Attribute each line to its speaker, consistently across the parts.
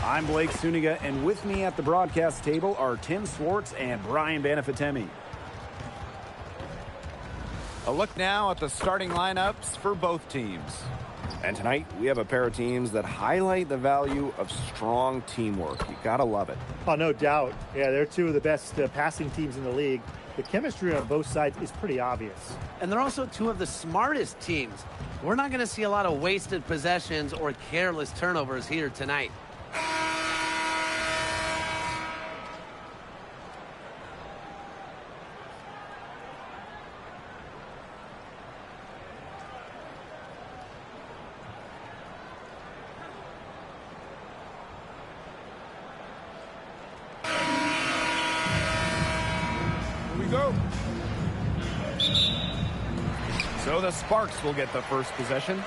Speaker 1: I'm Blake Suniga, and with me at the broadcast table are Tim Swartz and Brian Banafitemi.
Speaker 2: A look now at the starting lineups for both teams.
Speaker 1: And tonight, we have a pair of teams that highlight the value of strong teamwork. You gotta love it.
Speaker 3: Oh, no doubt. Yeah, they're two of the best passing teams in the league. The chemistry on both sides is pretty obvious.
Speaker 4: And they're also two of the smartest teams. We're not going to see a lot of wasted possessions or careless turnovers here tonight.
Speaker 1: So the Sparks will get the first possession.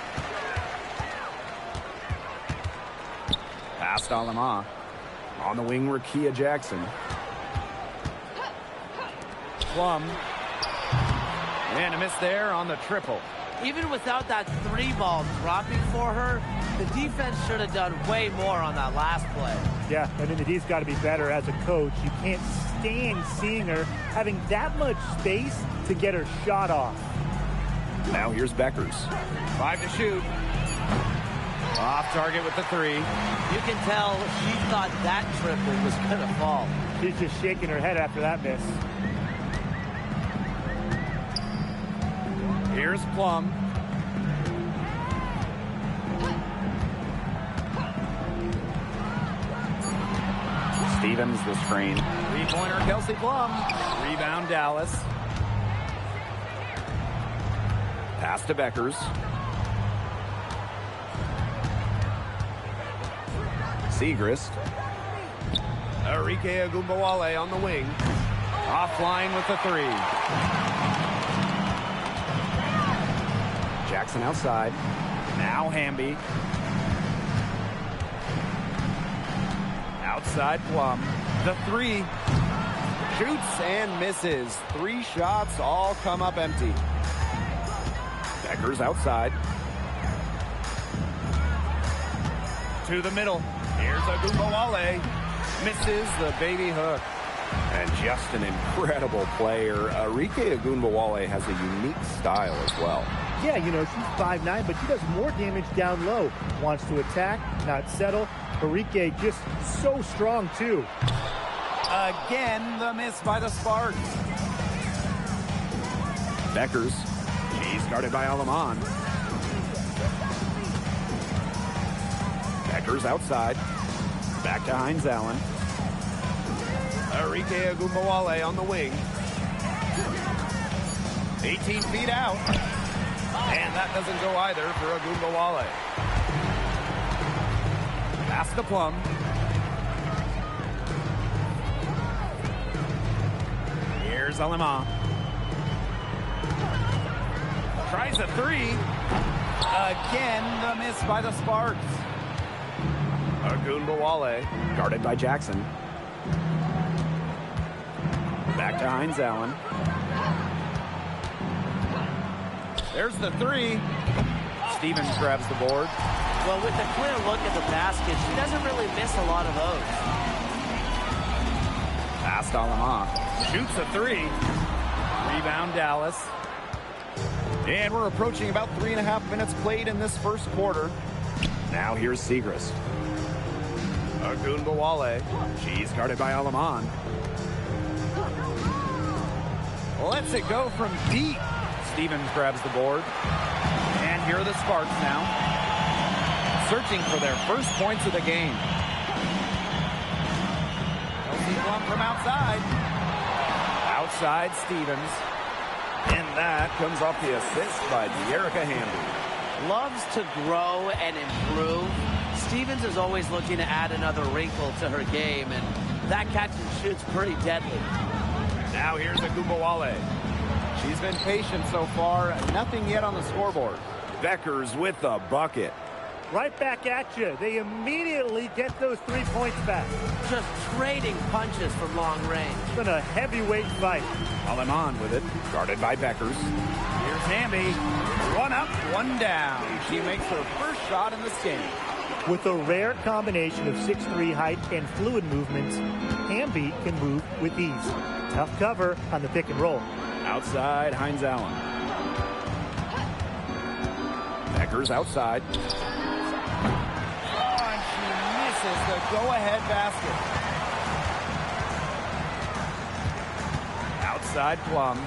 Speaker 1: Past Alama. On the wing, Rakia Jackson. Plum. And a miss there on the triple.
Speaker 4: Even without that three ball dropping for her, the defense should have done way more on that last play.
Speaker 3: Yeah, I mean, the D's got to be better as a coach. You can't stand seeing her having that much space to get her shot off.
Speaker 1: Now here's Beckers. 5 to shoot. Off target with the three.
Speaker 4: You can tell she thought that triple was going to fall.
Speaker 3: She's just shaking her head after that miss.
Speaker 1: Here's Plum. Stevens the screen. Three-pointer Kelsey Plum. Rebound Dallas. Pass to Beckers. Segrist. Enrique Agumbawale on the wing. Offline with the three. Jackson outside. Now Hamby. Outside Plum. The three. Shoots and misses. 3 shots all come up empty. Beckers outside. To the middle. Here's Agumbawale. Misses the baby hook. And just an incredible player. Enrique Agumbawale has a unique style as well.
Speaker 3: Yeah, you know, she's 5'9", but she does more damage down low. Wants to attack, not settle. Enrique just so strong, too.
Speaker 1: Again, the miss by the Sparks. Beckers. She's guarded by Alaman. Beckers outside. Back to Hines Allen. Enrique Agumbawale on the wing. 18 feet out. And that doesn't go either for Agumbawale. Pass to Plum. Here's Alama. Tries a three. Again, the miss by the Sparks. Agumbawale, guarded by Jackson. Back to Hines Allen. There's the three. Stevens grabs the board.
Speaker 4: Well, with a clear look at the basket, she doesn't really miss a lot of those.
Speaker 1: Past Alama. Shoots a three. Rebound Dallas. And we're approaching about 3.5 minutes played in this first quarter. Now here's Segrist. Agumbawale. She's guarded by Alaman. Lets it go from deep. Stevens grabs the board. And here are the Sparks now. Searching for their first points of the game. Kelsey Plum from outside. Outside Stevens. And that comes off the assist by De'Erica Hamby.
Speaker 4: Loves to grow and improve. Stevens is always looking to add another wrinkle to her game, and that catch and shoot's pretty deadly.
Speaker 1: Now here's Agumbawale. She's been patient so far. Nothing yet on the scoreboard. Beckers with the bucket.
Speaker 3: Right back at you. They immediately get those 3 points back.
Speaker 4: Just trading punches from long range.
Speaker 3: It's been a heavyweight fight.
Speaker 1: Alaman with it, guarded by Beckers. Here's Hamby. One up, one down. She makes her first shot in this game.
Speaker 3: With a rare combination of 6'3" height and fluid movements, Hamby can move with ease. Tough cover on the pick and roll.
Speaker 1: Outside, Hines Allen. Beckers outside.
Speaker 2: Oh, and she misses the go-ahead basket.
Speaker 1: Outside Plum.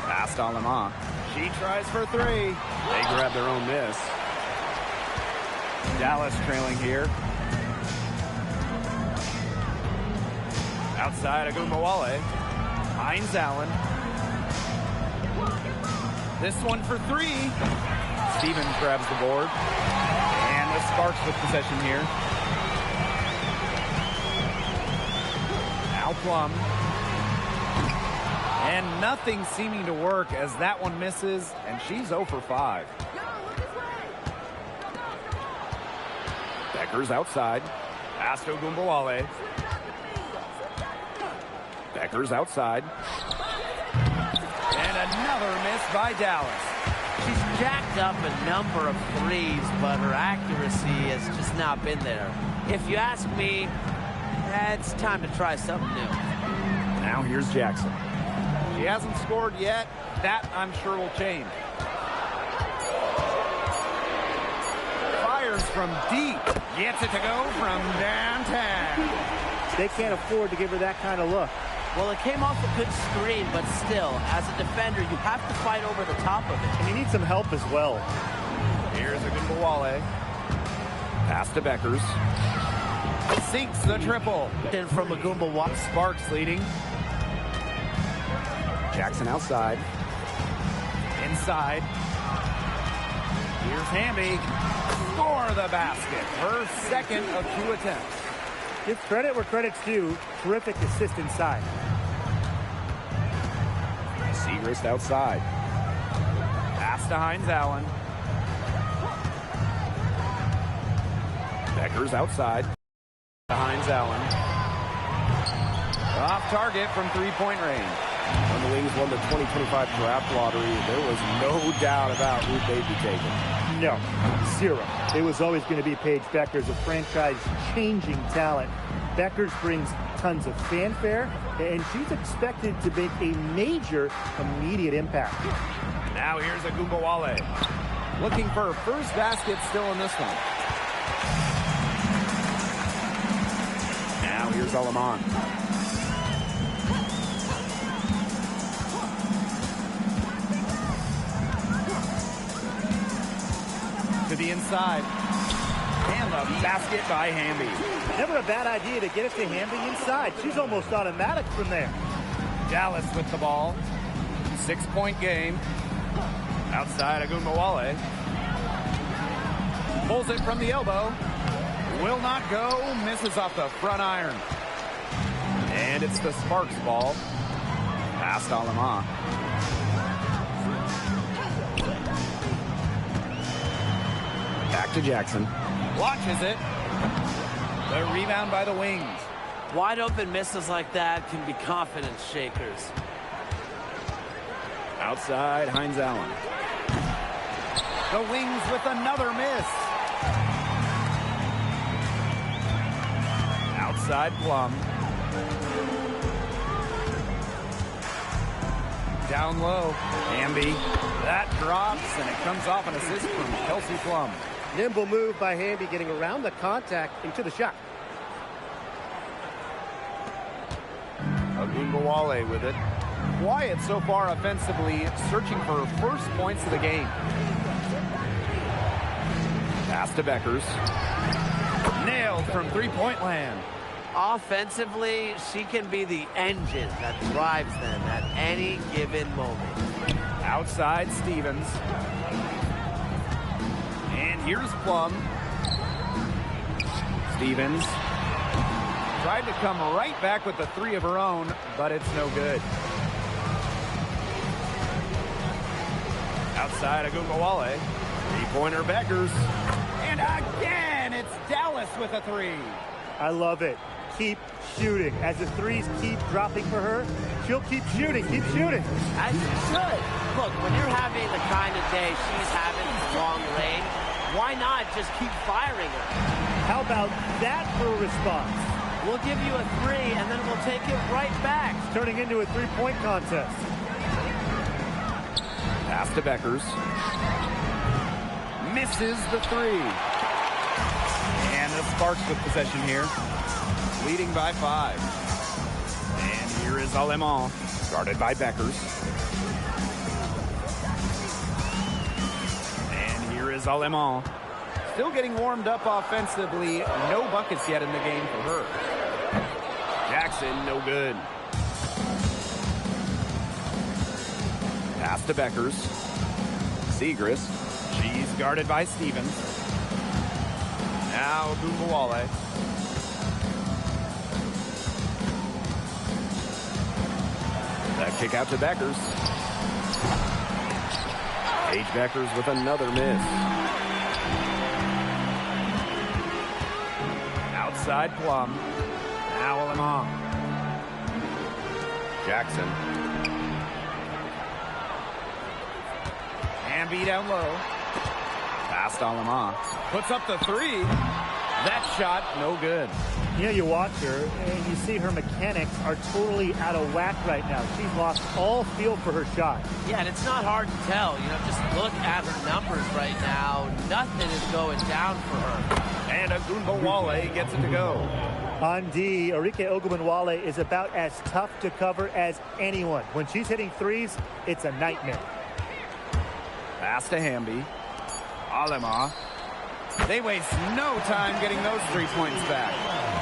Speaker 1: Pass to Alema.
Speaker 2: She tries for three.
Speaker 1: They grab their own miss.
Speaker 2: Dallas trailing here. Outside Agumbawale. Hines Allen. This one for three.
Speaker 1: Stevens grabs the board.
Speaker 2: And the Sparks with possession here. Now Plum. And nothing seeming to work as that one misses, and she's 0 for 5.
Speaker 1: Beckers outside.
Speaker 2: Pass to Agumbawale.
Speaker 1: Beckers outside.
Speaker 2: And another miss by Dallas.
Speaker 4: She's jacked up a number of threes, but her accuracy has just not been there. If you ask me, it's time to try something new.
Speaker 1: Now here's Jackson.
Speaker 2: She hasn't scored yet. That, I'm sure, will change. Fires from deep. Gets it to go from downtown.
Speaker 3: They can't afford to give her that kind of look.
Speaker 4: Well, it came off a good screen, but still, as a defender, you have to fight over the top of it.
Speaker 3: And you need some help as well.
Speaker 2: Here's Agumbawale.
Speaker 1: Pass to Beckers.
Speaker 2: Sinks the triple.
Speaker 4: And from Agumbawale.
Speaker 2: Sparks leading.
Speaker 1: Jackson outside.
Speaker 2: Inside. Here's Hamby. For the basket. Her second of 2 attempts.
Speaker 3: Give credit where credit's due. Terrific assist inside.
Speaker 1: Segrist outside.
Speaker 2: Pass to Hines Allen.
Speaker 1: Beckers outside.
Speaker 2: To Hines Allen. Off target from three-point range.
Speaker 1: When the Wings won the 2025 draft lottery, there was no doubt about who they'd be taking.
Speaker 3: No, zero. It was always going to be Paige Beckers, a franchise-changing talent. Beckers brings tons of fanfare, and she's expected to make a major immediate impact.
Speaker 2: Now here's Agumbawale. Looking for her first basket still in this one.
Speaker 1: Now here's Aleman.
Speaker 2: To the inside. And the basket by Hamby.
Speaker 3: Never a bad idea to get it to Hamby inside. She's almost automatic from there.
Speaker 2: Dallas with the ball. 6-point game. Outside Agumbawale. Pulls it from the elbow. Will not go. Misses off the front iron. And it's the Sparks ball. Pass to Alema.
Speaker 1: Back to Jackson.
Speaker 2: Launches it. The rebound by the Wings.
Speaker 4: Wide open misses like that can be confidence shakers.
Speaker 1: Outside, Hines Allen.
Speaker 2: The Wings with another miss. Outside Plum. Down low. Hamby. That drops, and it comes off an assist from Kelsey Plum.
Speaker 3: Nimble move by Hamby, getting around the contact into the shot.
Speaker 2: Agumbawale with it. Quiet so far offensively, searching for first points of the game.
Speaker 1: Pass to Beckers.
Speaker 2: Nailed from three-point land.
Speaker 4: Offensively, she can be the engine that drives them at any given moment.
Speaker 2: Outside Stevens. And here's Plum.
Speaker 1: Stevens.
Speaker 2: Tried to come right back with the three of her own, but it's no good. Outside Agumbawale. Three-pointer Beckers. And again, it's Dallas with a three.
Speaker 3: I love it. keep shooting. As the threes keep dropping for her, she'll keep shooting, keep shooting.
Speaker 4: As you should. Look, when you're having the kind of day she's having long range, why not just keep firing her?
Speaker 3: How about that for a response?
Speaker 4: We'll give you a 3, and then we'll take it right back.
Speaker 3: It's turning into a three-point contest.
Speaker 1: Pass to Beckers. Misses the 3. And the Sparks with possession here. Leading by 5. And here is Alemán, guarded by Beckers. And here is Alemán. Still getting warmed up offensively. No buckets yet in the game for her. Jackson, no good. Pass to Beckers. Segrist. She's guarded by Stevens. Now Ogunbowale. That kick out to Beckers. Paige Beckers with another miss. Outside Plum. Now Alemán. Jackson. Hamby down low. Past Alemán. Puts up the 3. That shot, no good.
Speaker 3: You know, you watch her, and you see her mechanics are totally out of whack right now. She's lost all feel for her shot.
Speaker 4: Yeah, and it's not hard to tell. You know, just look at her numbers right now. Nothing is going down for her.
Speaker 1: And Ogunbowale gets it to go.
Speaker 3: On D, Arike Ogunbowale is about as tough to cover as anyone. When she's hitting threes, it's a nightmare.
Speaker 1: Pass to Hamby. Alemán. They waste no time getting those 3 points back.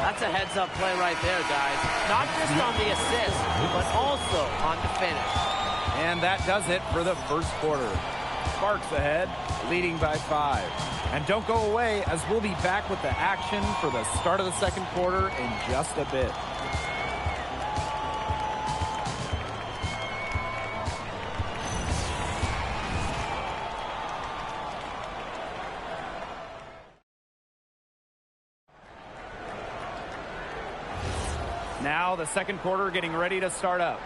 Speaker 4: That's a heads-up play right there, guys. Not just on the assist, but also on the finish.
Speaker 1: And that does it for the first quarter. Sparks ahead, leading by 5. And don't go away, as we'll be back with the action for the start of the second quarter in just a bit. Now the second quarter getting ready to start up.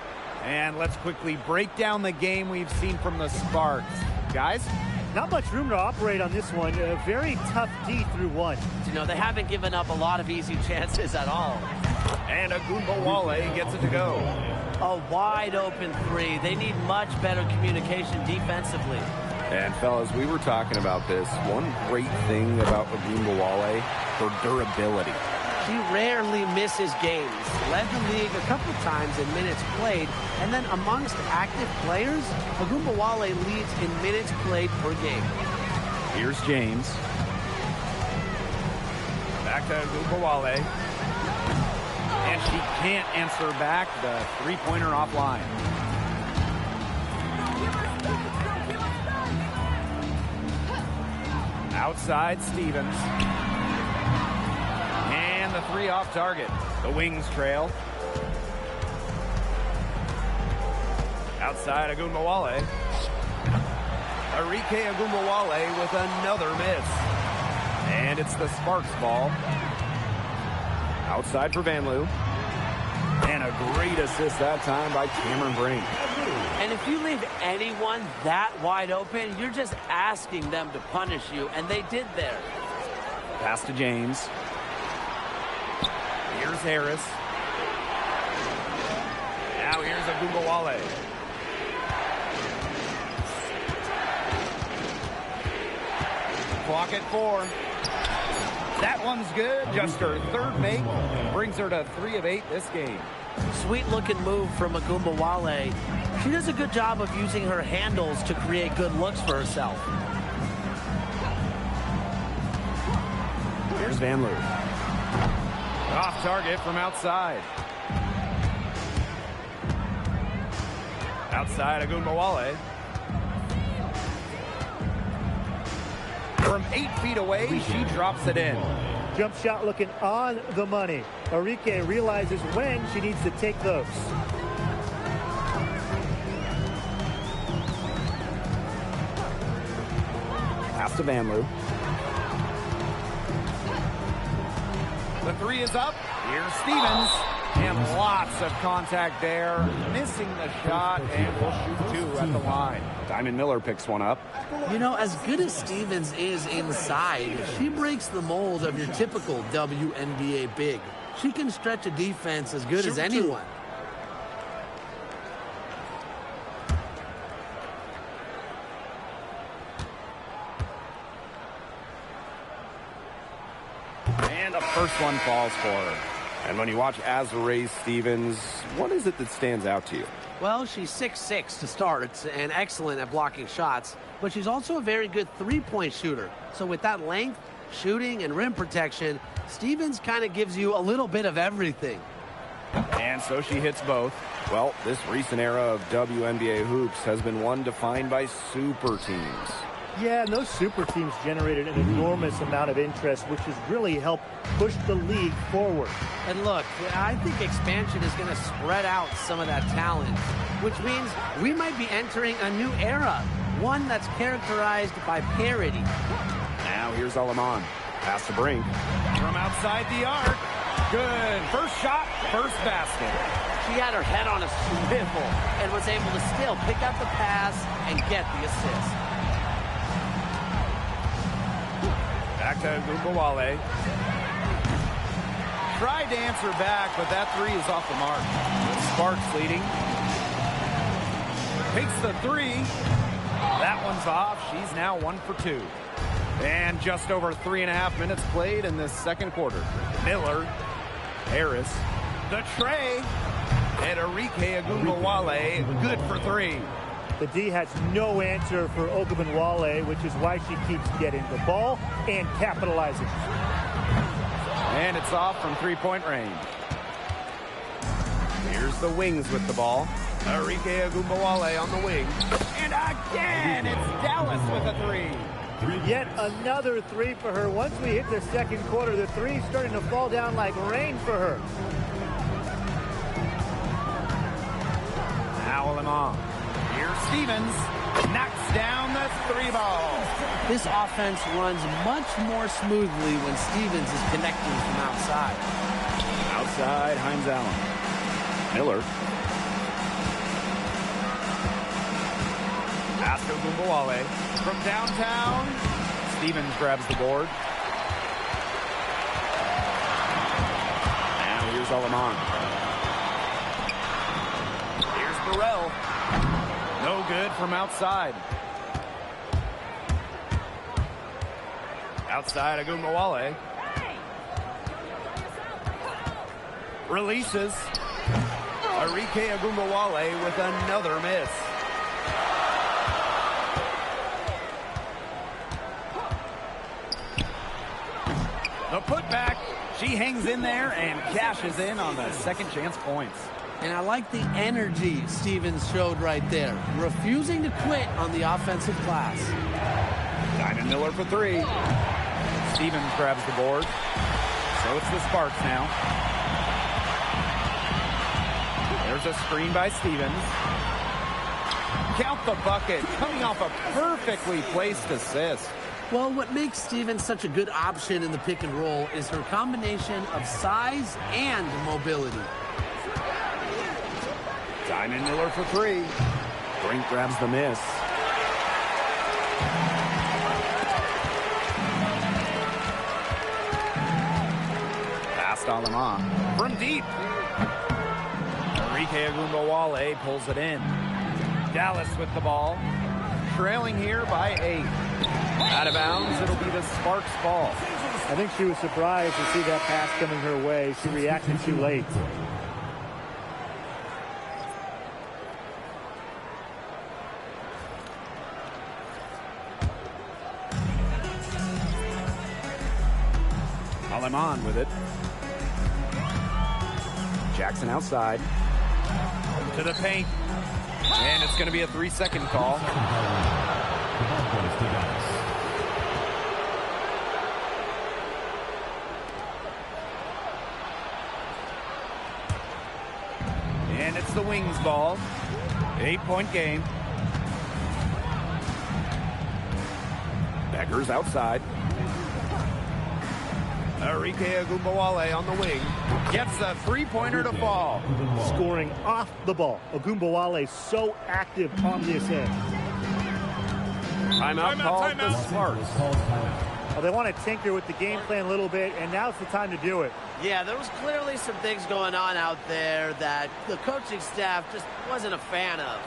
Speaker 1: And let's quickly break down the game we've seen from the Sparks. Guys?
Speaker 3: Not much room to operate on this one. A very tough D through 1.
Speaker 4: You know, they haven't given up a lot of easy chances at all.
Speaker 1: And Ogunbowale gets it to go.
Speaker 4: A wide open 3. They need much better communication defensively.
Speaker 1: And fellas, we were talking about this. One great thing about Ogunbowale, her durability.
Speaker 4: He rarely misses games. Led the league a couple times in minutes played, and then amongst active players, Ogunbowale leads in minutes played per game.
Speaker 1: Here's James. Back to Ogunbowale. And she can't answer back the three-pointer offline. Outside Stevens. And the 3 off target. The Wings trail. Outside Ogunbowale. Arike Ogunbowale with another miss. And it's the Sparks ball. Outside for Van Loo. And a great assist that time by Cameron Brink.
Speaker 4: And if you leave anyone that wide open, you're just asking them to punish you, and they did there.
Speaker 1: Pass to James. Here's Harris. Now here's Ogunbowale. Clock at 4. That one's good. Just her third make. Brings her to 3 of 8 this game.
Speaker 4: Sweet looking move from Ogunbowale. She does a good job of using her handles to create good looks for herself.
Speaker 1: Here's Van Loo. Off target from outside. Outside Ogunbowale. From 8 feet away, she drops it in.
Speaker 3: Jump shot looking on the money. Arike realizes when she needs to take those. Pass
Speaker 1: to Van Loo.
Speaker 2: The three is up. Here's Stevens. And lots of contact there. Missing the shot, and will shoot two at the line.
Speaker 1: Diamond Miller picks one up.
Speaker 4: You know, as good as Stevens is inside, she breaks the mold of your typical WNBA big. She can stretch a defense as good as anyone.
Speaker 2: And the first one falls for her.
Speaker 1: And when you watch Azurá Stevens, what is it that stands out to you?
Speaker 4: Well, she's 6'6" to start and excellent at blocking shots, but she's also a very good three-point shooter. So with that length, shooting, and rim protection, Stevens kind of gives you a little bit of everything.
Speaker 2: And so she hits both.
Speaker 1: Well, this recent era of WNBA hoops has been one defined by super teams.
Speaker 3: Yeah, and those super teams generated an enormous amount of interest, which has really helped push the league forward.
Speaker 4: And look, I think expansion is going to spread out some of that talent, which means we might be entering a new era, one that's characterized by parity.
Speaker 1: Now here's Aleman. Pass to Brink.
Speaker 2: From outside the arc. Good. First shot, first basket.
Speaker 4: She had her head on a swivel and was able to still pick up the pass and get the assist.
Speaker 2: Back to Gumbawale. Tried to answer back, but that three is off the mark. Sparks leading. Takes the three. That one's off. She's now 1 for 2. And just over 3.5 minutes played in this second quarter. Miller, Harris, the tray, and Arike Ogunbowale, good for 3.
Speaker 3: The D has no answer for Ogunbowale, which is why she keeps getting the ball and capitalizing.
Speaker 2: And it's off from three-point range. Here's the wings with the ball. Arike Ogunbowale on the wing. And again, it's Dallas with a 3.
Speaker 3: Yet another 3 for her. Once we hit the second quarter, the 3's starting to fall down like rain for her.
Speaker 2: Now Aleman. Here's Stevens. Knocks down the 3 ball.
Speaker 4: This offense runs much more smoothly when Stevens is connecting from outside.
Speaker 2: Outside, Hines Allen.
Speaker 1: Miller.
Speaker 2: Pass to Ogunbowale. From downtown, Stevens grabs the board.
Speaker 1: Now here's Aleman.
Speaker 2: Here's Burrell. No good from outside. Outside Ogunbowale. Releases. Arike Ogunbowale with another miss. The putback. She hangs in there and cashes in on the second chance points.
Speaker 4: And I like the energy Stevens showed right there, refusing to quit on the offensive glass.
Speaker 2: Diamond Miller for 3. Stevens grabs the board. So it's the Sparks now. There's a screen by Stevens. Count the bucket, coming off a perfectly placed assist.
Speaker 4: Well, what makes Stevens such a good option in the pick and roll is her combination of size and mobility.
Speaker 2: Diamond Miller for 3.
Speaker 1: Brink grabs the miss.
Speaker 2: Past Aleman. From deep. Arike Ogunbowale pulls it in. Dallas with the ball. Trailing here by 8. Out of bounds, it'll be the Sparks ball.
Speaker 3: I think she was surprised to see that pass coming her way. She reacted too late.
Speaker 2: Aleman with it.
Speaker 1: Jackson outside.
Speaker 2: To the paint. And it's going to be a 3-second call. And it's the Wings ball. 8-point game.
Speaker 1: Becker's outside.
Speaker 2: Arike Ogunbowale on the wing. Gets a three-pointer to fall.
Speaker 3: Scoring off the ball. Ogunbowale so active on this end.
Speaker 2: Timeout called the Sparks.
Speaker 3: Well, they want to tinker with the game plan a little bit, and now's the time to do it.
Speaker 4: Yeah, there was clearly some things going on out there that the coaching staff just wasn't a fan of.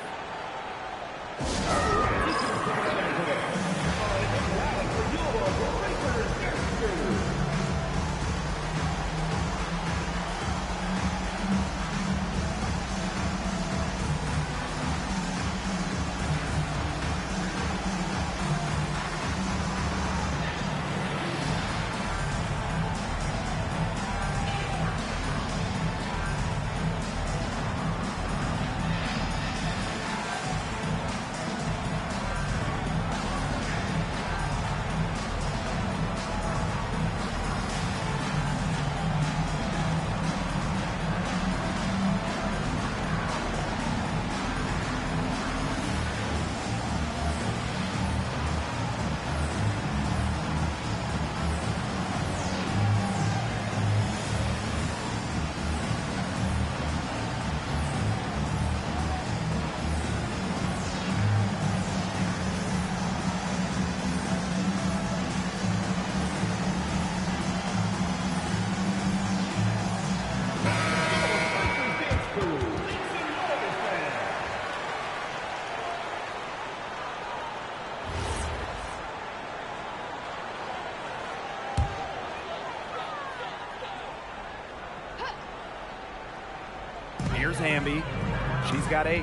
Speaker 2: Here's Hamby. She's got 8.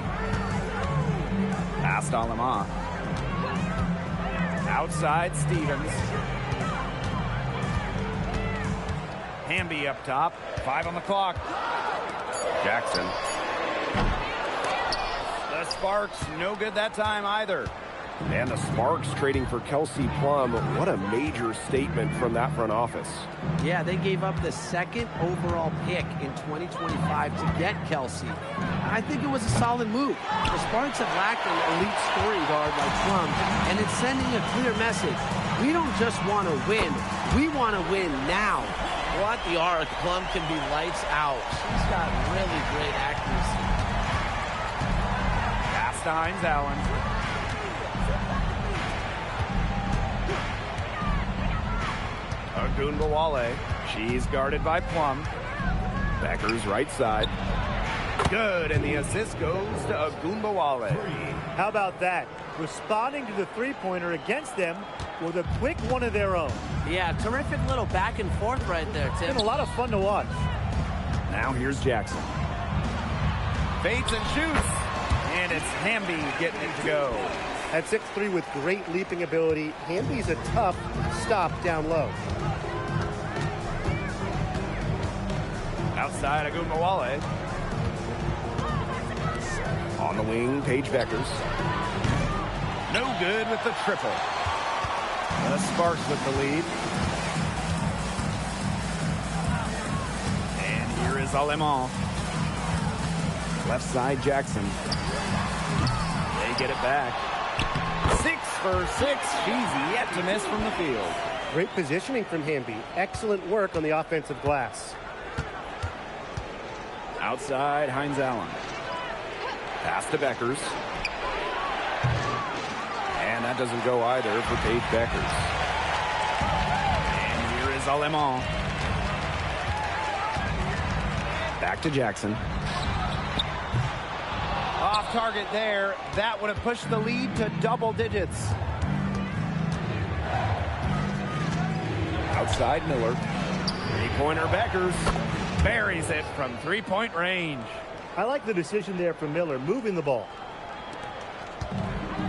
Speaker 2: Past Alema. Outside Stevens. Hamby up top. 5 on the clock.
Speaker 1: Jackson.
Speaker 2: The Sparks, no good that time either.
Speaker 1: And the Sparks trading for Kelsey Plum. What a major statement from that front office.
Speaker 4: Yeah, they gave up the 2nd overall pick in 2025 to get Kelsey. I think it was a solid move. The Sparks have lacked an elite scoring guard like Plum, and it's sending a clear message. We don't just want to win, we want to win now. What the arc, Plum can be lights out. She's got really great accuracy.
Speaker 2: Pass to Hines Allen. Ogunbowale. She's guarded by Plum.
Speaker 1: Becker's right side.
Speaker 2: Good, and the assist goes to Ogunbowale.
Speaker 3: How about that? Responding to the three-pointer against them with a quick one of their own.
Speaker 4: Yeah, terrific little back and forth right there, Tim.
Speaker 3: It's been a lot of fun to watch.
Speaker 2: Now here's Jackson. Fades and shoots. And it's Hamby getting it to go.
Speaker 3: At 6'3" with great leaping ability, Hamby's a tough stop down low.
Speaker 2: Outside Ogunbowale.
Speaker 1: On the wing, Paige Beckers.
Speaker 2: No good with the triple. The Sparks with the lead. And here is Alema. Left side, Jackson. They get it back. 6 for 6. She's yet to miss from the field.
Speaker 3: Great positioning from Hamby. Excellent work on the offensive glass.
Speaker 2: Outside, Hines Allen.
Speaker 1: Pass to Beckers. And that doesn't go either for Paige Beckers.
Speaker 2: And here is Alema.
Speaker 1: Back to Jackson.
Speaker 2: Off target there. That would have pushed the lead to double digits.
Speaker 1: Outside Miller.
Speaker 2: Three-pointer Beckers. Buries it from three-point range.
Speaker 3: I like the decision there from Miller, moving the ball.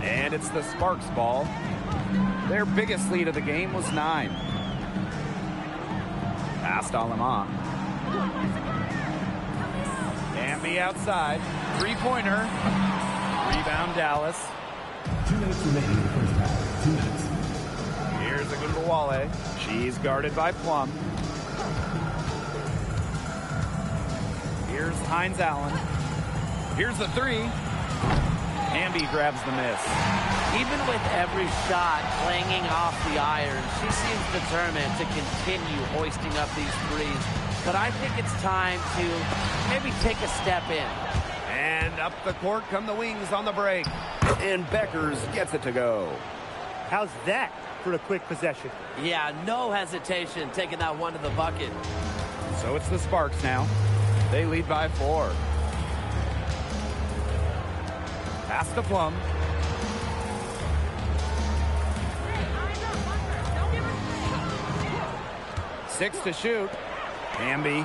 Speaker 2: And it's the Sparks ball. Their biggest lead of the game was 9. Past Alema. Hamby outside. Three-pointer. Rebound Dallas.
Speaker 5: 2 minutes remaining in the first half. 2 minutes.
Speaker 2: Here's Ogunbowale. She's guarded by Plum. Here's Hines Allen. Here's the three. Hamby grabs the miss.
Speaker 4: Even with every shot clanging off the iron, she seems determined to continue hoisting up these threes. But I think it's time to maybe take a step in.
Speaker 2: And up the court come the Wings on the break.
Speaker 1: And Beckers gets it to go.
Speaker 3: How's that for a quick possession?
Speaker 4: Yeah, no hesitation taking that one to the bucket.
Speaker 2: So it's the Sparks now. They lead by 4. Pass to Plum. Six to shoot. Hamby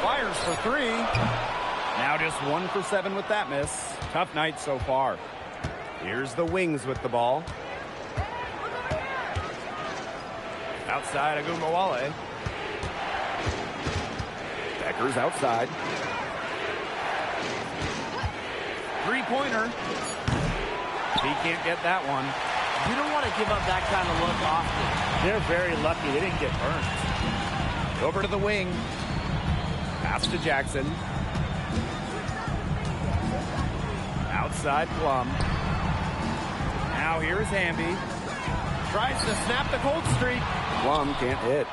Speaker 2: fires for 3. Now just 1 for 7 with that miss. Tough night so far. Here's the Wings with the ball. Outside Agumbawale.
Speaker 1: Beckers outside.
Speaker 2: Three-pointer. He can't get that one.
Speaker 4: You don't want to give up that kind of look often.
Speaker 3: They're very lucky they didn't get burned.
Speaker 2: Over to the wing. Pass to Jackson. Outside Plum. Now here's Hamby. Tries to snap the cold streak.
Speaker 1: Plum can't hit.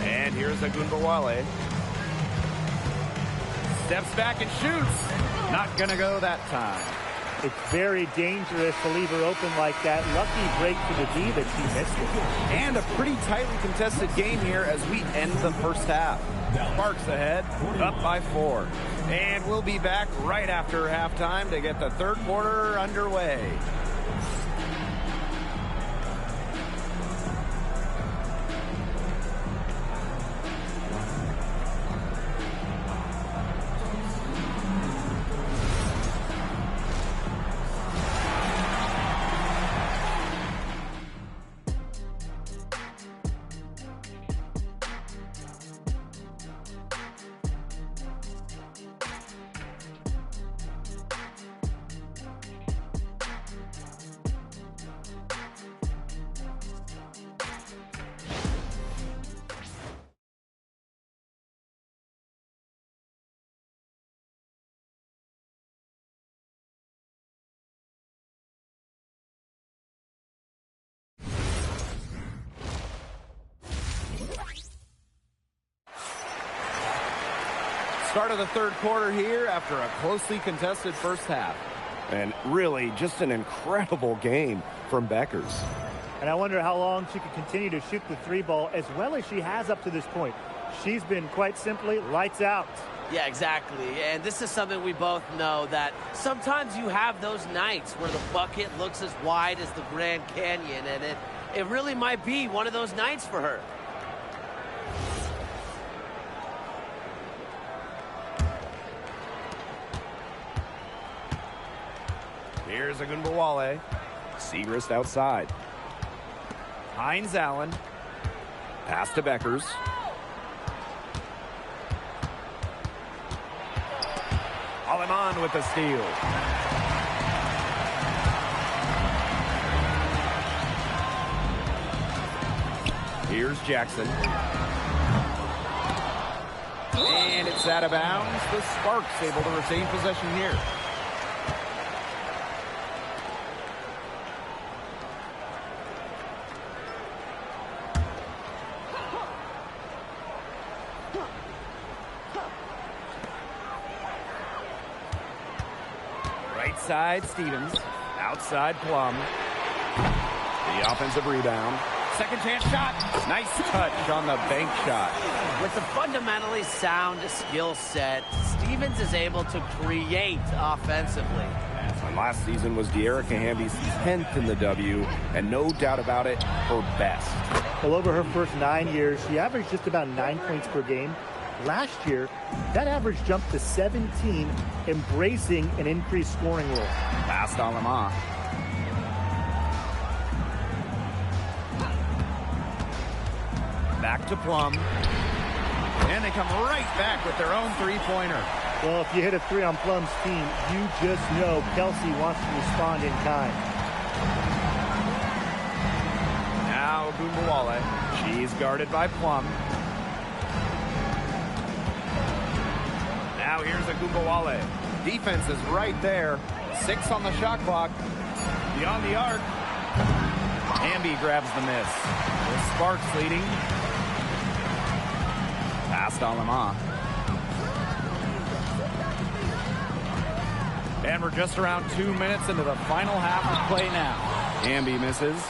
Speaker 2: And here's Agumbawale. Steps back and shoots. Not gonna go that time.
Speaker 3: It's very dangerous to leave her open like that. Lucky break for the D, but she missed it.
Speaker 2: And a pretty tightly contested game here as we end the first half. Sparks ahead, up by 4. And we'll be back right after halftime to get the third quarter underway. Start of the third quarter here after a closely contested first half.
Speaker 1: And really just an incredible game from Beckers.
Speaker 3: And I wonder how long she can continue to shoot the 3 ball as well as she has up to this point. She's been quite simply lights out.
Speaker 4: Yeah, exactly. And this is something we both know, that sometimes you have those nights where the bucket looks as wide as the Grand Canyon, and it really might be one of those nights for her.
Speaker 2: Here's Agumbawale.
Speaker 1: Segrist outside.
Speaker 2: Hines Allen.
Speaker 1: Pass to Beckers.
Speaker 2: Aleman with the steal. Here's Jackson. And it's out of bounds. The Sparks able to retain possession here. Right side, Stevens. Outside, Plum.
Speaker 1: The offensive rebound.
Speaker 2: Second chance shot. Nice touch on the bank shot.
Speaker 4: With a fundamentally sound skill set, Stevens is able to create offensively.
Speaker 1: And last season was De'Erica Hamby's 10th in the W, and no doubt about it, her best.
Speaker 3: Well, over her first 9 years, she averaged just about 9 points per game. Last year, that average jumped to 17, embracing an increased scoring role.
Speaker 2: Pass to Aleman. Back to Plum. And they come right back with their own three-pointer.
Speaker 3: Well, if you hit a 3 on Plum's team, you just know Kelsey wants to respond in kind.
Speaker 2: Now Agumbawale. She's guarded by Plum. Now here's Agumbawale. Defense is right there. 6 on the shot clock. Beyond the arc. Hamby grabs the miss. The Sparks leading. Past Alema. And we're just around 2 minutes into the final half of play now. Hamby misses.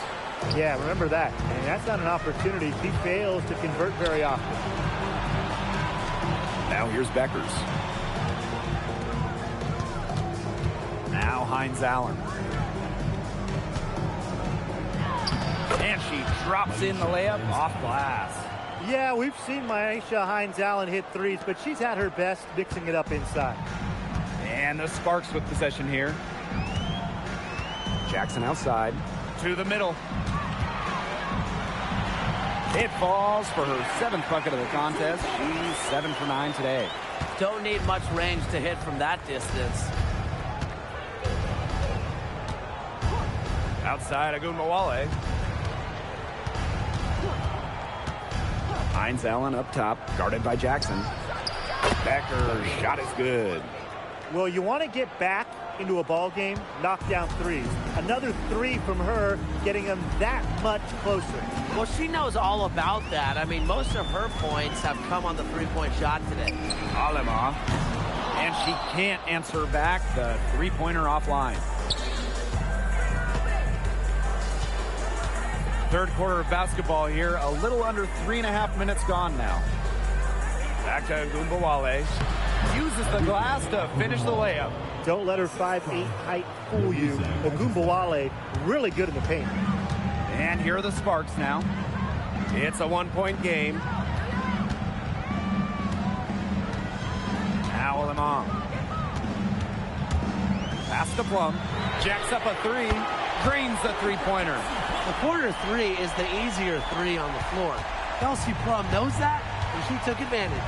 Speaker 3: Yeah, remember that. And that's not an opportunity. He fails to convert very often.
Speaker 2: Now here's Beckers. Now Hines Allen. And she drops in the layup off glass.
Speaker 3: Yeah, we've seen Myisha Hines Allen hit threes, but she's at her best mixing it up inside.
Speaker 2: And the Sparks with possession here. Jackson outside. To the middle. It falls for her 7th bucket of the contest. She's 7 for 9 today.
Speaker 4: Don't need much range to hit from that distance.
Speaker 2: Outside Agumbawale. Hines Allen up top, guarded by Jackson. Becker's shot is good.
Speaker 3: Well, you want to get back into a ball game, knock down threes. Another 3 from her, getting them that much closer.
Speaker 4: Well, she knows all about that. I mean, most of her points have come on the three-point shot today.
Speaker 2: Alema. And she can't answer back the three-pointer offline. Third quarter of basketball here. A little under 3.5 minutes gone now. Back to Agumbawale. Uses the glass to finish the layup.
Speaker 3: Don't let her 5'8" height fool you. Agumbawale really good in the paint.
Speaker 2: And here are the Sparks now. It's a 1-point game. Now Alema. Pass to Plum. Jacks up a 3. Drains the three-pointer.
Speaker 4: The corner 3 is the easier 3 on the floor. Kelsey Plum knows that, and she took advantage.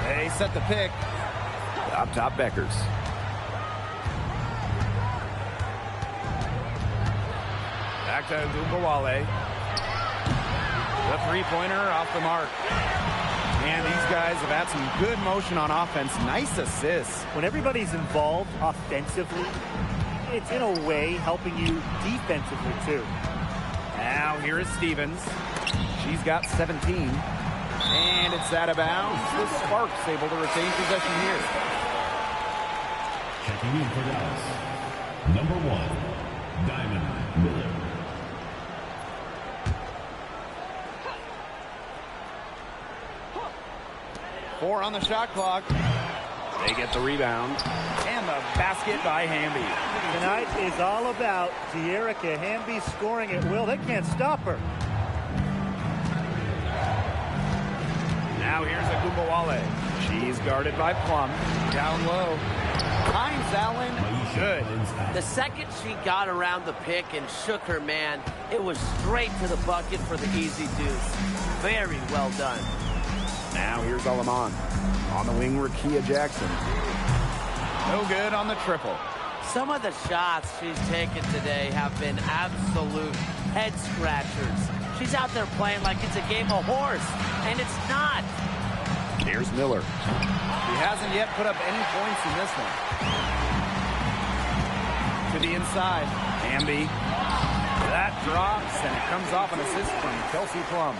Speaker 2: They set the pick. Up top, Beckers. Back to Agumbawale. The three-pointer off the mark. And these guys have had some good motion on offense. Nice assists.
Speaker 3: When everybody's involved offensively, it's in a way helping you defensively too.
Speaker 2: Now here is Stevens. She's got 17. And it's out of bounds. The Sparks able to retain possession here.
Speaker 5: Checking in for Dallas, number 1, Diamond Miller.
Speaker 2: Four on the shot clock. They get the rebound. And the basket by Hamby.
Speaker 3: Tonight is all about De'Erica Hamby scoring at will. They can't stop her.
Speaker 2: Now here's Agumbawale. She's guarded by Plum. Down low. Hines Allen, good.
Speaker 4: The second she got around the pick and shook her man, it was straight to the bucket for the easy deuce. Very well done.
Speaker 2: Now here's Aleman. On the wing, Rakia Jackson. No good on the triple.
Speaker 4: Some of the shots she's taken today have been absolute head scratchers. She's out there playing like it's a game of horse, and it's not.
Speaker 2: Here's Miller. He hasn't yet put up any points in this one. To the inside. Hamby. That drops, and it comes off an assist from Kelsey Plum.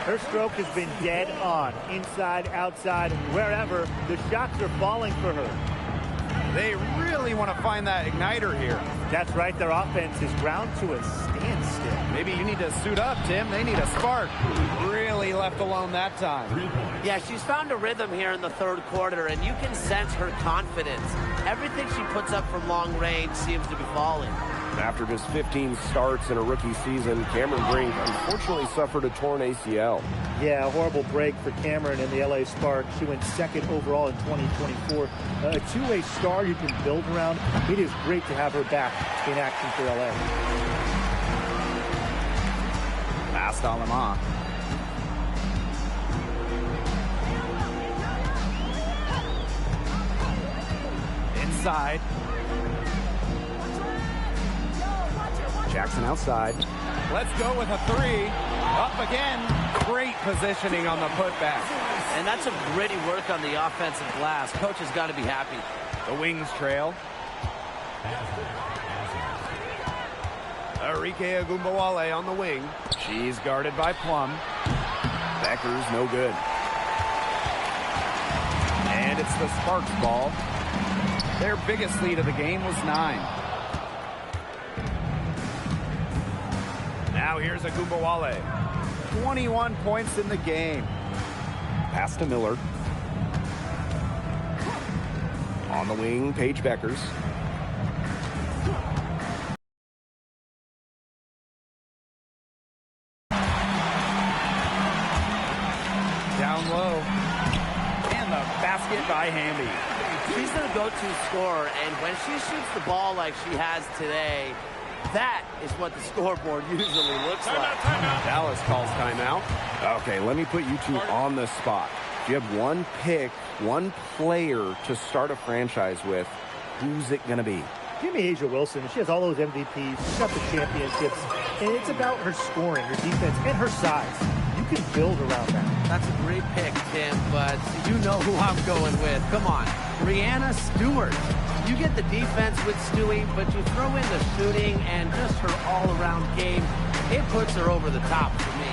Speaker 3: Her stroke has been dead on. Inside, outside, wherever. The shots are falling for her.
Speaker 2: They really want to find that igniter here.
Speaker 3: That's right. Their offense is ground to a standstill.
Speaker 2: Maybe you need to suit up, Tim. They need a spark. Really left alone that time.
Speaker 4: Yeah, she's found a rhythm here in the third quarter, and you can sense her confidence. Everything she puts up from long range seems to be falling.
Speaker 1: After just 15 starts in a rookie season, Cameron Brink unfortunately suffered a torn ACL.
Speaker 3: Yeah, a horrible break for Cameron and the LA Sparks. She went second overall in 2024. A two-way star you can build around. It is great to have her back in action for LA.
Speaker 2: Past Alema. Inside. Jackson outside. Let's go with a 3. Up again. Great positioning on the putback.
Speaker 4: And that's some gritty work on the offensive glass. Coach has got to be happy.
Speaker 2: The Wings trail. Arike Ogunbowale on the wing. She's guarded by Plum. Becker's no good. And it's the Sparks ball. Their biggest lead of the game was 9. Now here's Ogunbowale. 21 points in the game. Pass to Miller. On the wing, Paige Beckers. Down low. And the basket by Hamby.
Speaker 4: She's their go-to scorer, and when she shoots the ball like she has today, that is what the scoreboard usually looks like.
Speaker 1: Dallas calls timeout. Okay, let me put you two on the spot. If you have one pick, one player to start a franchise with, who's it going to be?
Speaker 3: Give me Asia Wilson. She has all those MVPs. She's got the championships. And it's about her scoring, her defense, and her size. You can build around that.
Speaker 4: That's a great pick, Tim, but you know who I'm going with. Come on. Brianna Stewart. You get the defense with Stewie, but you throw in the shooting and just her all-around game. It puts her over the top for me.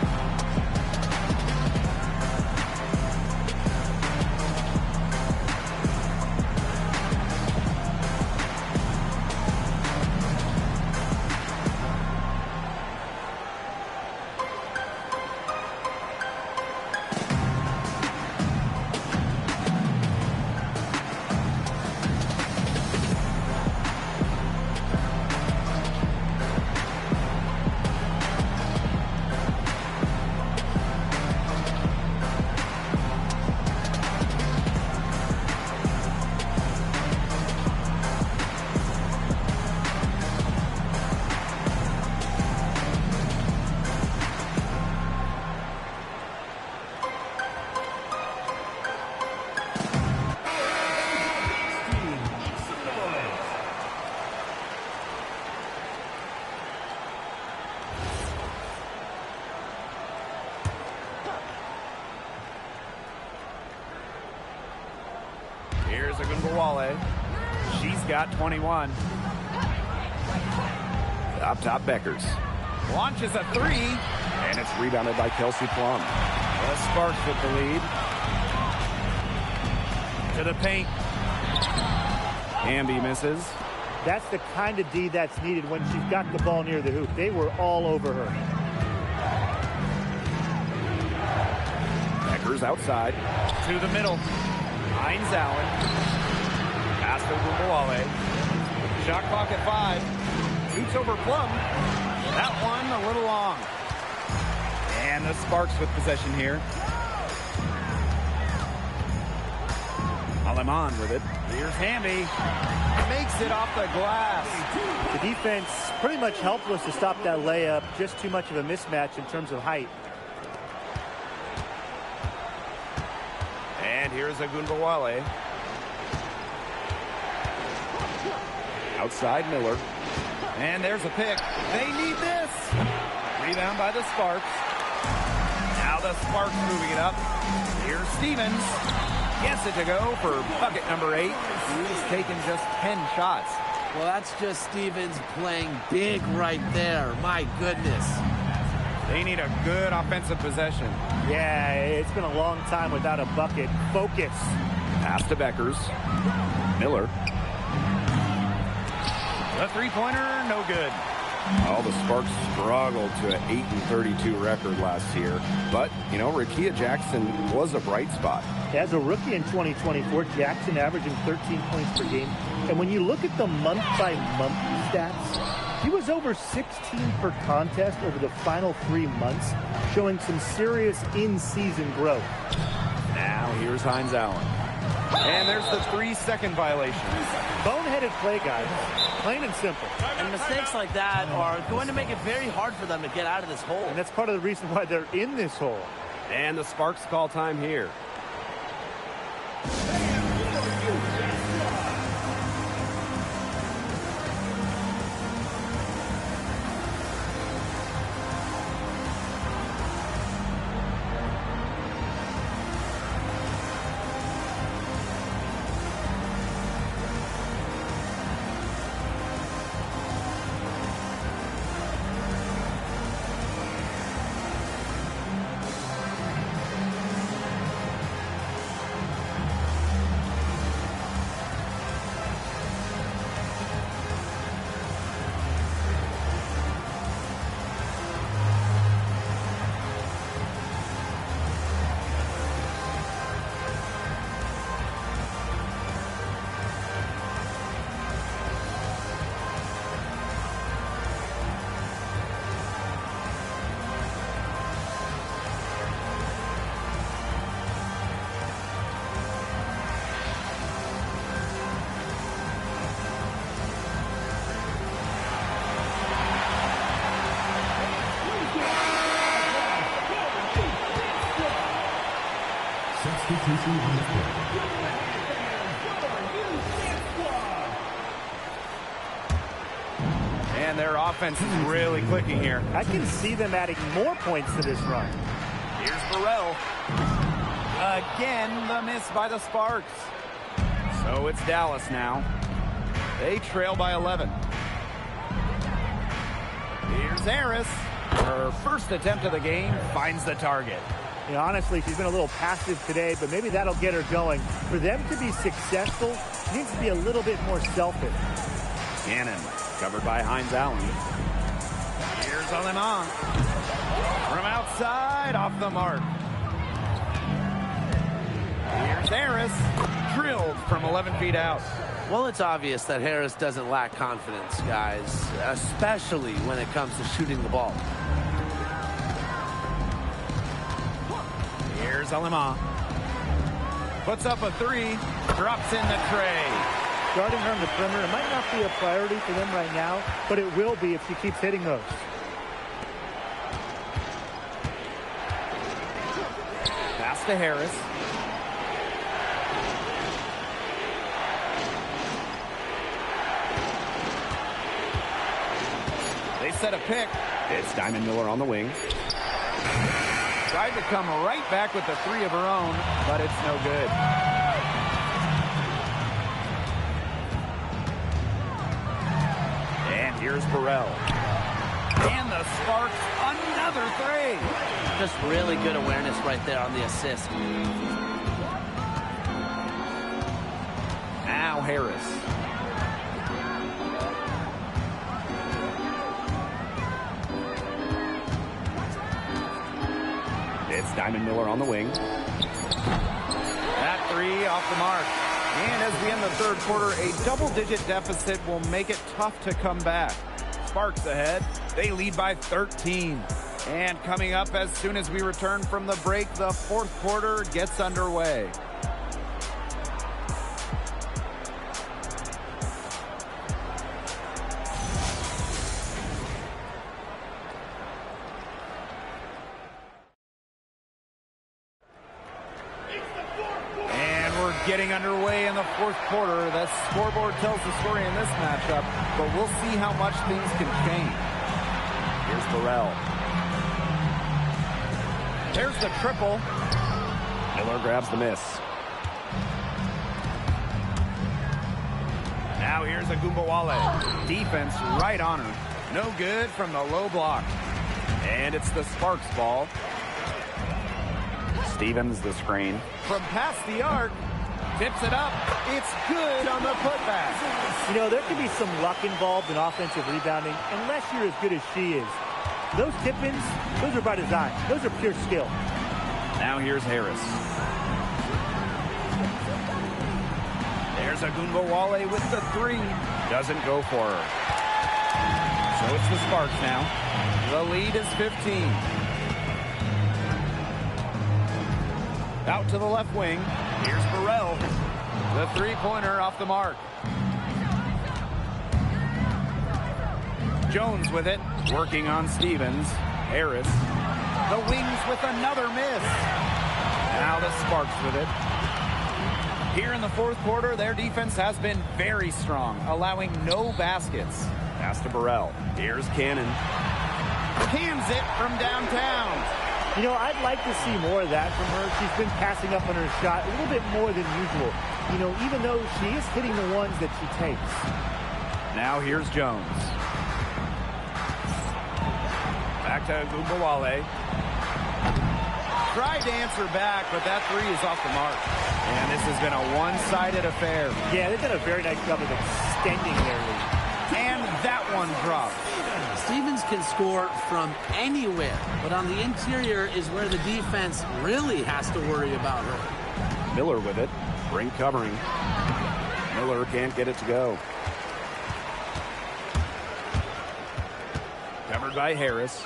Speaker 2: Here's Ogunbowale. She's got 21.
Speaker 1: Up top, Beckers.
Speaker 2: Launches a 3.
Speaker 1: And it's rebounded by Kelsey Plum.
Speaker 2: The Sparks with the lead. To the paint. Hamby misses.
Speaker 3: That's the kind of D that's needed when she's got the ball near the hoop. They were all over her.
Speaker 1: Beckers outside.
Speaker 2: To the middle. Hines Allen. Pass to Ogunbowale. Shot clock at 5. Shoots over Plum. That one a little long. And the Sparks with possession here. Aleman with it. Here's Hamby. Makes it off the glass.
Speaker 3: The defense pretty much helpless to stop that layup. Just too much of a mismatch in terms of height.
Speaker 2: And here's Ogunbowale.
Speaker 1: Outside, Miller.
Speaker 2: And there's a pick. They need this. Rebound by the Sparks. Now the Sparks moving it up. Here's Stevens. Gets it to go for bucket number 8. He's taken just 10 shots.
Speaker 4: Well, that's just Stevens playing big right there. My goodness.
Speaker 2: They need a good offensive possession.
Speaker 3: Yeah, it's been a long time without a bucket. Focus.
Speaker 1: Pass to Beckers. Miller.
Speaker 2: The three-pointer, no good.
Speaker 1: Oh, the Sparks struggled to an 8-32 record last year. But, you know, Rickea Jackson was a bright spot.
Speaker 3: As a rookie in 2024, Jackson averaging 13 points per game. And when you look at the month-by-month stats, he was over 16 per contest over the final 3 months, showing some serious in-season growth.
Speaker 2: Now here's Hines Allen. And there's the 3-second violation.
Speaker 3: Boneheaded play, guys. Plain and simple.
Speaker 4: And mistakes like that are going to make it very hard for them to get out of this hole.
Speaker 3: And that's part of the reason why they're in this hole.
Speaker 1: And the Sparks call time here.
Speaker 5: Substitution on the court.
Speaker 2: And their offense is really clicking here.
Speaker 3: I can see them adding more points to this run.
Speaker 2: Here's Burrell. Again, the miss by the Sparks. So it's Dallas now. They trail by 11. Here's Harris. Her first attempt of the game finds the target.
Speaker 3: You know, honestly, she's been a little passive today, but maybe that'll get her going. For them to be successful, she needs to be a little bit more selfish.
Speaker 2: Cannon, covered by Hines Allen. Here's Alemán. From outside, off the mark. Here's Harris, drilled from 11 feet out.
Speaker 4: Well, it's obvious that Harris doesn't lack confidence, guys, especially when it comes to shooting the ball.
Speaker 2: Here's Alemán. Puts up a three, drops in the tray.
Speaker 3: Guarding her on the perimeter, it might not be a priority for them right now, but it will be if she keeps hitting those.
Speaker 2: Pass to Harris. They set a pick. It's Diamond Miller on the wing. Tried to come right back with the three of her own, but it's no good. And here's Burrell. And the Sparks, another three.
Speaker 4: Just really good awareness right there on the assist.
Speaker 2: Now Harris. It's Diamond Miller on the wing. That three off the mark. And as we end the third quarter, a double-digit deficit will make it tough to come back. Sparks ahead. They lead by 13. And coming up as soon as we return from the break, the fourth quarter gets underway. Getting underway in the fourth quarter. The scoreboard tells the story in this matchup, but we'll see how much things can change. Here's Burrell. There's the triple. Miller grabs the miss. Now here's Agumbawale. Defense right on her. No good from the low block. And it's the Sparks ball. Stevens the screen. From past the arc. Tips it up. It's good on the putback.
Speaker 3: You know, there can be some luck involved in offensive rebounding unless you're as good as she is. Those tip-ins, those are by design. Those are pure skill.
Speaker 2: Now here's Harris. There's Agumbawale with the three. Doesn't go for her. So it's the Sparks now. The lead is 15. Out to the left wing. Here's Burrell. The three-pointer off the mark. Jones with it. Working on Stevens. Harris. The wings with another miss. Now the Sparks with it. Here in the fourth quarter, their defense has been very strong, allowing no baskets. Pass to Burrell. Here's Cannon. Cans it from downtown.
Speaker 3: You know, I'd like to see more of that from her. She's been passing up on her shot a little bit more than usual. You know, even though she is hitting the ones that she takes.
Speaker 2: Now here's Jones. Back to Agumbawale. Tried to answer back, but that three is off the mark. And this has been a one-sided affair.
Speaker 3: Yeah, they've done a very nice job of extending their lead.
Speaker 2: And that one dropped.
Speaker 4: Stevens can score from anywhere, but on the interior is where the defense really has to worry about her.
Speaker 2: Miller with it. Ring covering. Miller can't get it to go. Covered by Harris.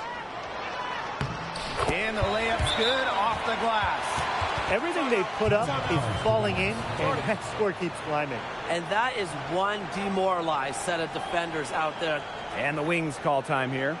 Speaker 2: And the layup's good off the glass.
Speaker 3: Everything they put up is falling in, and that score keeps climbing.
Speaker 4: And that is one demoralized set of defenders out there.
Speaker 2: And the Wings call time here.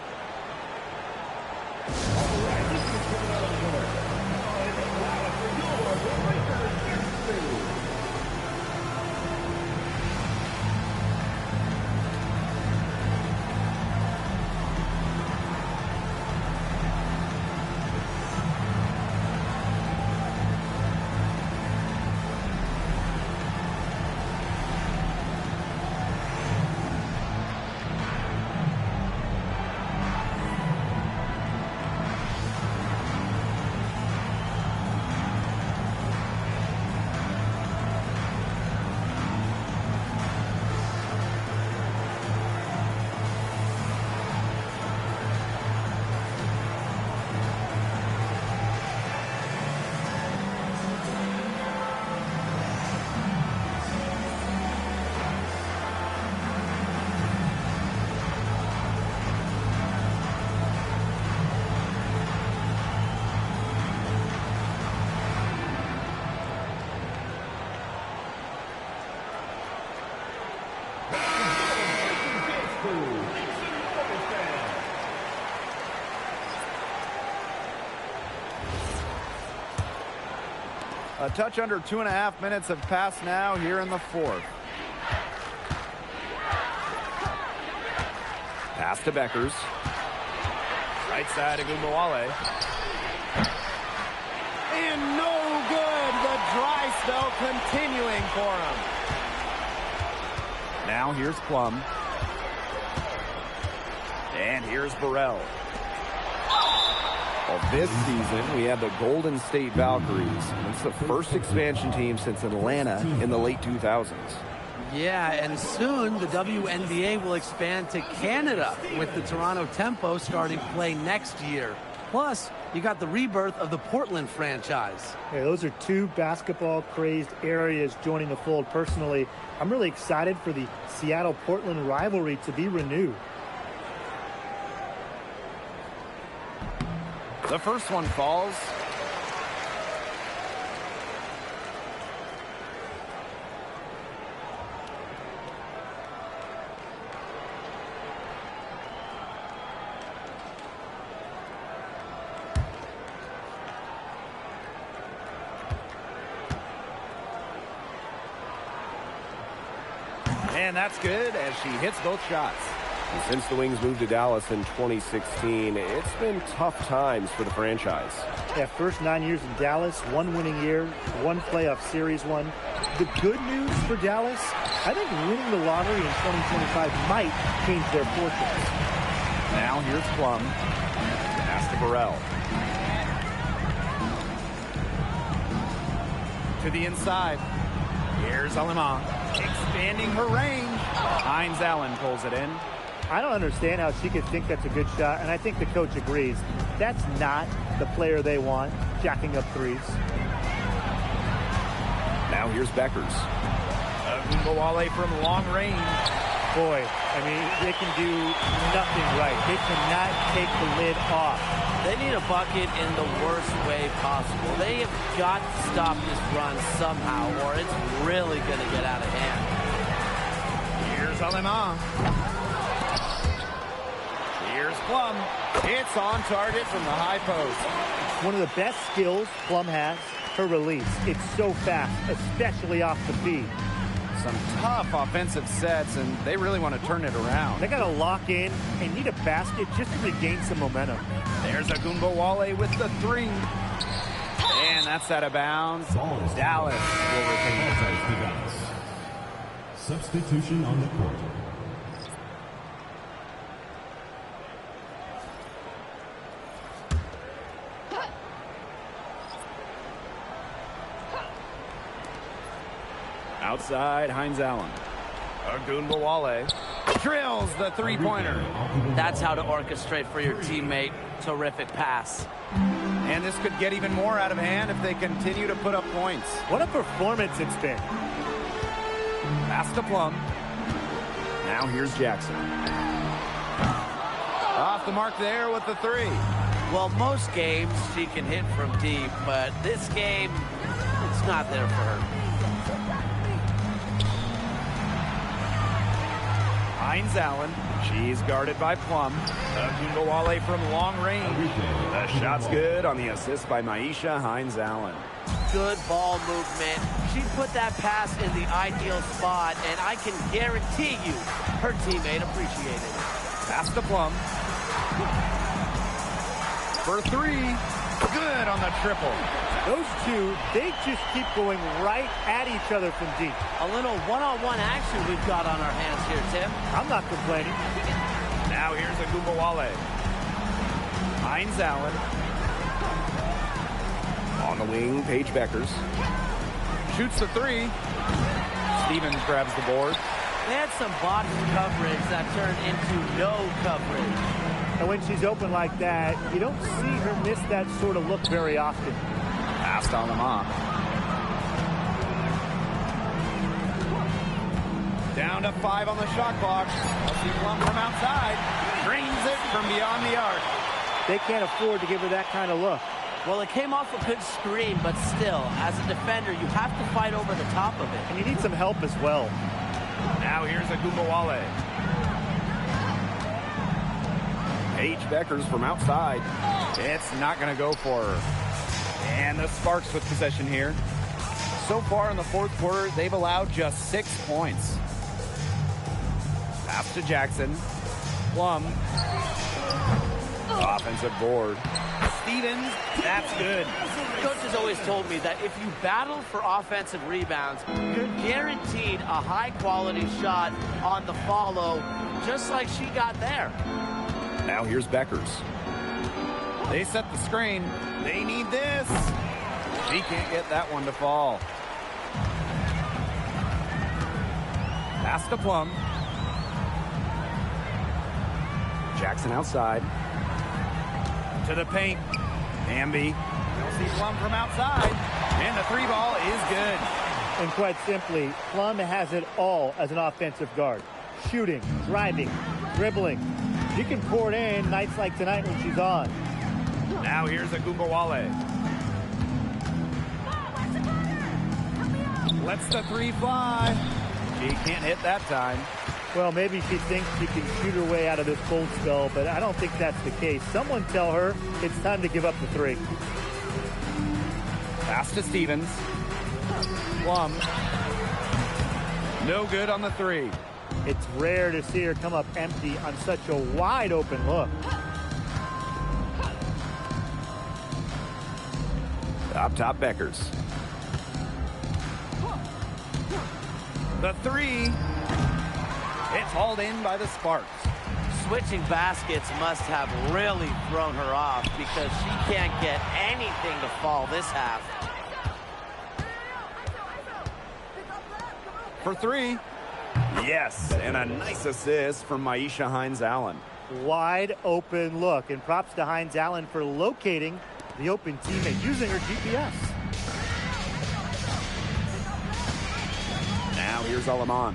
Speaker 2: A touch under 2.5 minutes have passed now here in the fourth. Pass to Beckers. Right side of Ogunbowale. And no good. The dry spell continuing for him. Now here's Plum. And here's Burrell.
Speaker 1: Well, this season, we had the Golden State Valkyries. It's the first expansion team since Atlanta in the late 2000s.
Speaker 4: Yeah, and soon the WNBA will expand to Canada with the Toronto Tempo starting play next year. Plus, you got the rebirth of the Portland franchise.
Speaker 3: Hey, those are two basketball-crazed areas joining the fold. Personally, I'm really excited for the Seattle-Portland rivalry to be renewed.
Speaker 2: The first one falls. And that's good as she hits both shots.
Speaker 1: And since the Wings moved to Dallas in 2016, it's been tough times for the franchise.
Speaker 3: Yeah, first 9 years in Dallas, one winning year, one playoff series won. The good news for Dallas, I think winning the lottery in 2025 might change their fortunes.
Speaker 2: Now here's Plum. Pass to Burrell. To the inside. Here's Alima, expanding her range. Hines Allen pulls it in.
Speaker 3: I don't understand how she could think that's a good shot, and I think the coach agrees. That's not the player they want, jacking up threes.
Speaker 1: Now here's Beckers.
Speaker 2: Ogunbowale from long range.
Speaker 3: Boy, I mean, they can do nothing right. They cannot take the lid off.
Speaker 4: They need a bucket in the worst way possible. They have got to stop this run somehow, or it's really going to get out of hand.
Speaker 2: Here's Alima. Here's Plum. It's on target from the high post.
Speaker 3: One of the best skills Plum has, her release. It's so fast, especially off the feed.
Speaker 2: Some tough offensive sets, and they really want to turn it around.
Speaker 3: They got to lock in and need a basket just to regain some momentum.
Speaker 2: There's Ogunbowale with the three. And that's out of bounds. Dallas will retain it.
Speaker 5: Substitution on the court.
Speaker 2: Outside, Hines Allen. Ogunbowale drills the three-pointer.
Speaker 4: That's how to orchestrate for your teammate. Terrific pass.
Speaker 2: And this could get even more out of hand if they continue to put up points.
Speaker 3: What a performance it's been.
Speaker 2: Pass to Plum.
Speaker 1: Now here's Jackson.
Speaker 2: Off the mark there with the three.
Speaker 4: Well, most games she can hit from deep, but this game, it's not there for her.
Speaker 2: Hines Allen. She's guarded by Plum. Ogunbowale from long range. The shot's good on the assist by Maisha Hines Allen.
Speaker 4: Good ball movement. She put that pass in the ideal spot, and I can guarantee you her teammate appreciated it.
Speaker 2: Pass to Plum. For three. Good on the triple.
Speaker 3: Those two, they just keep going right at each other from deep.
Speaker 4: A little one-on-one action we've got on our hands here, Tim.
Speaker 3: I'm not complaining.
Speaker 2: Now here's Ogunbowale. Hines Allen.
Speaker 1: On the wing, Paige Beckers.
Speaker 2: Shoots the three. Stevens grabs the board.
Speaker 4: They had some body coverage that turned into no coverage.
Speaker 3: And when she's open like that, you don't see her miss that sort of look very often.
Speaker 2: Passed on the mop. Down to 5 on the shot clock. See Plum from outside. Drains it from beyond the arc.
Speaker 3: They can't afford to give her that kind of look.
Speaker 4: Well, it came off a good screen, but still, as a defender, you have to fight over the top of it.
Speaker 3: And you need some help as well.
Speaker 2: Now here's Ogunbowale.
Speaker 1: Paige Beckers from outside.
Speaker 2: It's not going to go for her. And the Sparks with possession here. So far in the fourth quarter, they've allowed just 6 points. Pass to Jackson. Plum. Offensive board. Stevens, that's good.
Speaker 4: Coach has always told me that if you battle for offensive rebounds, you're guaranteed a high-quality shot on the follow, just like she got there.
Speaker 1: Now here's Beckers.
Speaker 2: They set the screen. They need this. She can't get that one to fall. Pass to Plum.
Speaker 1: Jackson outside.
Speaker 2: To the paint. Hamby. They'll see Plum from outside. And the 3-ball is good.
Speaker 3: And quite simply, Plum has it all as an offensive guard. Shooting, driving, dribbling. She can pour it in nights like tonight when she's on.
Speaker 2: Now here's Agumbawale. Lets the 3 fly. She can't hit that time.
Speaker 3: Well, maybe she thinks she can shoot her way out of this cold spell, but I don't think that's the case. Someone tell her it's time to give up the 3.
Speaker 2: Pass to Stevens. Plum. No good on the 3.
Speaker 3: It's rare to see her come up empty on such a wide open look.
Speaker 1: Up top, Beckers.
Speaker 2: The 3. It's hauled in by the Sparks.
Speaker 4: Switching baskets must have really thrown her off because she can't get anything to fall this half.
Speaker 2: For 3.
Speaker 1: Yes, and a nice assist from Maisha Hines-Allen.
Speaker 3: Wide open look, and props to Hines-Allen for locating the open teammate using her GPS.
Speaker 1: Now here's Alaman.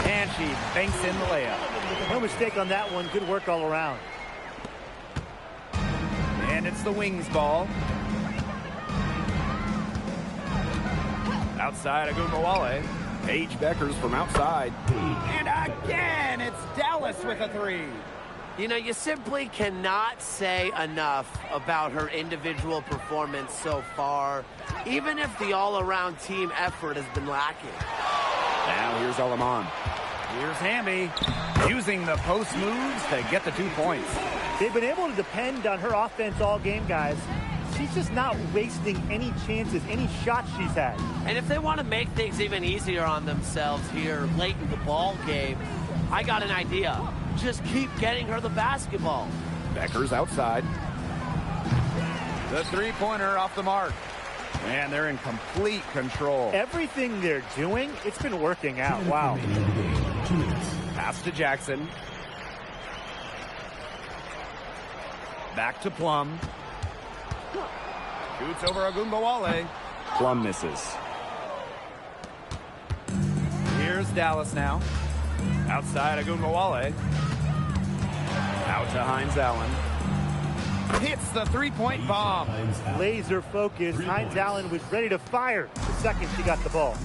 Speaker 2: And she banks in the layup.
Speaker 3: No mistake on that one. Good work all around.
Speaker 2: And it's the Wings ball. Outside Agumbawale.
Speaker 1: Paige Beckers from outside.
Speaker 2: And again, it's Dallas with a 3.
Speaker 4: You know, you simply cannot say enough about her individual performance so far, even if the all-around team effort has been lacking.
Speaker 1: Now here's Alaman.
Speaker 2: Here's Hamby using the post moves to get the 2 points.
Speaker 3: They've been able to depend on her offense all game, guys. She's just not wasting any chances, any shots she's had.
Speaker 4: And if they want to make things even easier on themselves here late in the ball game, I got an idea. Just keep getting her the basketball.
Speaker 1: Beckers outside.
Speaker 2: The 3-pointer off the mark. And they're in complete control.
Speaker 3: Everything they're doing, it's been working out. Wow.
Speaker 2: Pass to Jackson. Back to Plum. Shoots over Agumbawale.
Speaker 1: Plum misses.
Speaker 2: Here's Dallas now. Outside Agumbawale.
Speaker 1: Out to Hines-Allen.
Speaker 2: Hits the 3-point bomb.
Speaker 3: Laser focus. Hines-Allen was ready to fire the second she got the ball.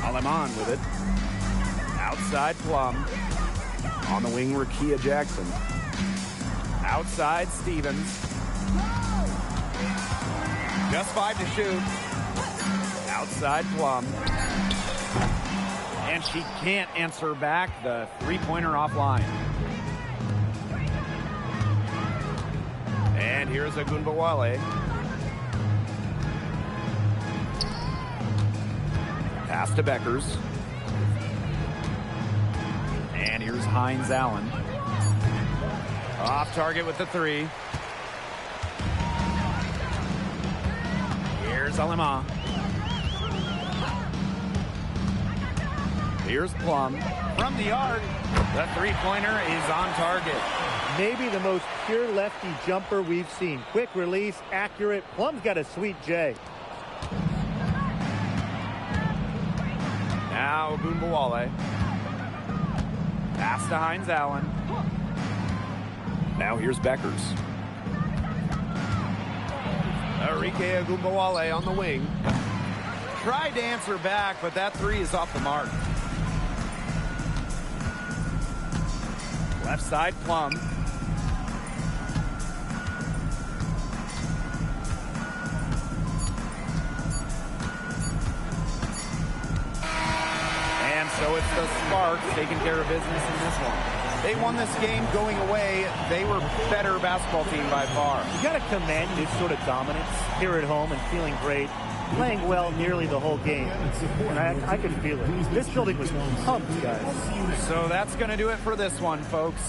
Speaker 1: Alaman with it.
Speaker 2: Outside Plum.
Speaker 1: On the wing, Rakia Jackson.
Speaker 2: Outside Stevens. Just 5 to shoot. Outside Plum. And she can't answer back the 3-pointer offline. And here's Agumbawale.
Speaker 1: Pass to Beckers.
Speaker 2: And here's Hines-Allen. Off target with the 3. Here's Alema. Here's Plum. From the arc, the 3-pointer is on target.
Speaker 3: Maybe the most pure lefty jumper we've seen. Quick release, accurate. Plum's got a sweet J.
Speaker 2: Now Agumbawale. Pass to Hines-Allen.
Speaker 1: Now here's Beckers.
Speaker 2: Arike Agumbawale on the wing. Tried to answer back, but that 3 is off the mark. Left side, Plum. And so it's the Sparks taking care of business in this one. They won this game going away. They were better basketball team by far.
Speaker 3: You got to command this sort of dominance here at home and feeling great, playing well nearly the whole game. And I could feel it. This building was pumped, guys.
Speaker 2: So that's going to do it for this one, folks.